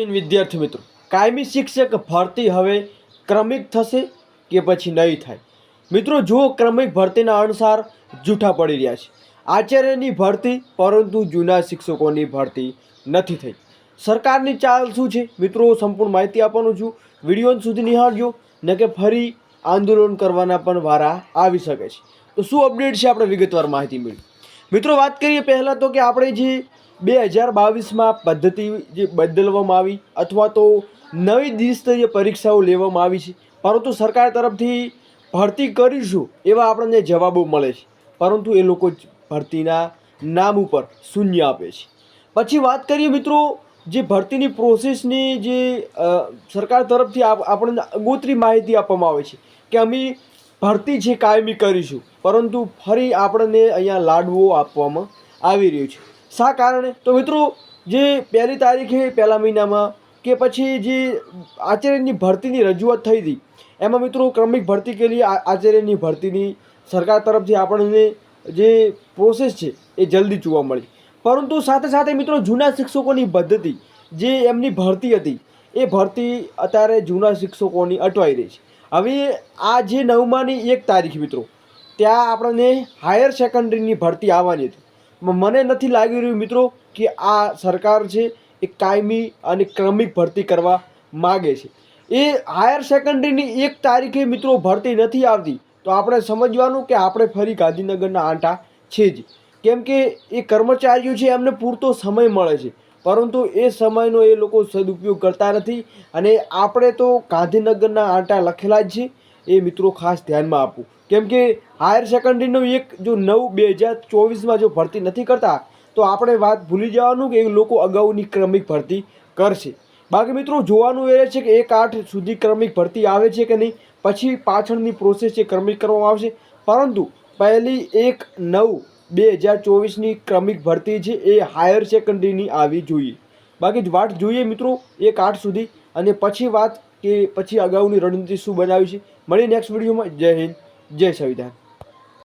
વિદ્યાર્થી મિત્રો, કાયમી શિક્ષક ભરતી હવે ક્રમિક થશે કે પછી નહીં થાય? મિત્રો જુઓ, ક્રમિક ભરતીના અનુસાર જૂઠા પડી રહ્યા છે. આચાર્યની ભરતી, પરંતુ જૂના શિક્ષકોની ભરતી નથી થઈ. સરકારની ચાલ શું છે મિત્રો, સંપૂર્ણ માહિતી આપવાનું છું. વિડીયો સુધી નિહાળજો, ન કે ફરી આંદોલન કરવાના પણ વારા આવી શકે છે. તો શું અપડેટ છે, આપણે વિગતવાર માહિતી મેળવી. મિત્રો વાત કરીએ પહેલાં તો કે આપણે જે 2022માં પદ્ધતિ જે બદલવામાં આવી અથવા તો નવી દ્વિસ્તરીય પરીક્ષાઓ લેવામાં આવી છે, પરંતુ સરકાર તરફથી ભરતી કરીશું એવા આપણને જવાબો મળે છે, પરંતુ એ લોકો ભરતીના નામ ઉપર શૂન્ય આપે છે. પછી વાત કરીએ મિત્રો, જે ભરતીની પ્રોસેસની જે સરકાર તરફથી આપણને આગોતરી માહિતી આપવામાં આવે છે કે અમે ભરતી છે કાયમી કરીશું, પરંતુ ફરી આપણને અહીંયા લાડવો આપવામાં આવી રહ્યો છે. શા કારણે? તો મિત્રો, જે 1 તારીખે 1 મહિનામાં કે પછી જે આચાર્યની ભરતીની રજૂઆત થઈ હતી, એમાં મિત્રો ક્રમિક ભરતી કે લીએ આચાર્યની ભરતીની સરકાર તરફથી આપણને જે પ્રોસેસ છે એ જલ્દી જોવા મળી. પરંતુ સાથે સાથે મિત્રો, જૂના શિક્ષકોની પદ્ધતિ જે એમની ભરતી હતી એ ભરતી અત્યારે જૂના શિક્ષકોની અટવાઈ રહી છે. હવે આ જે 9માની 1 તારીખ મિત્રો, ત્યાં આપણને હાયર સેકન્ડરીની ભરતી આવવાની હતી. મને નથી લાગી રહ્યું મિત્રો કે આ સરકાર છે એ કાયમી અને ક્રમિક ભરતી કરવા માગે છે. એ હાયર સેકન્ડરીની 1 તારીખે મિત્રો ભરતી નથી આવતી, તો આપણે સમજવાનું કે આપણે ફરી ગાંધીનગરના આંટા છે જ. કેમ કે એ કર્મચારીઓ છે એમને પૂરતો સમય મળે છે, પરંતુ એ સમયનો એ લોકો સદુપયોગ કરતા નથી. અને આપણે તો ગાંધીનગરના આંટા લખેલા જ છે, એ મિત્રો ખાસ ધ્યાનમાં આપવું. કેમ કે હાયર સેકન્ડરીનો જો 9/2024માં જો ભરતી નથી કરતા, તો આપણે વાત ભૂલી જવાનું કે એ લોકો અગાઉની ક્રમિક ભરતી કરશે. બાકી મિત્રો જોવાનું એ છે કે 1/8 સુધી ક્રમિક ભરતી આવે છે કે નહીં, પછી પાછળની પ્રોસેસ છે ક્રમિક કરવામાં આવશે. પરંતુ પહેલી 1/9/2024ની ક્રમિક ભરતી છે એ હાયર સેકન્ડરીની આવી જોઈએ. બાકી વાત જોઈએ મિત્રો 1/8 સુધી, અને પછી વાત કે પછી અગાઉની રણનીતિ શું બનાવી છે. મળી નેક્સ્ટ વિડીયોમાં. જય હિન્દ, જય સંવિધાન.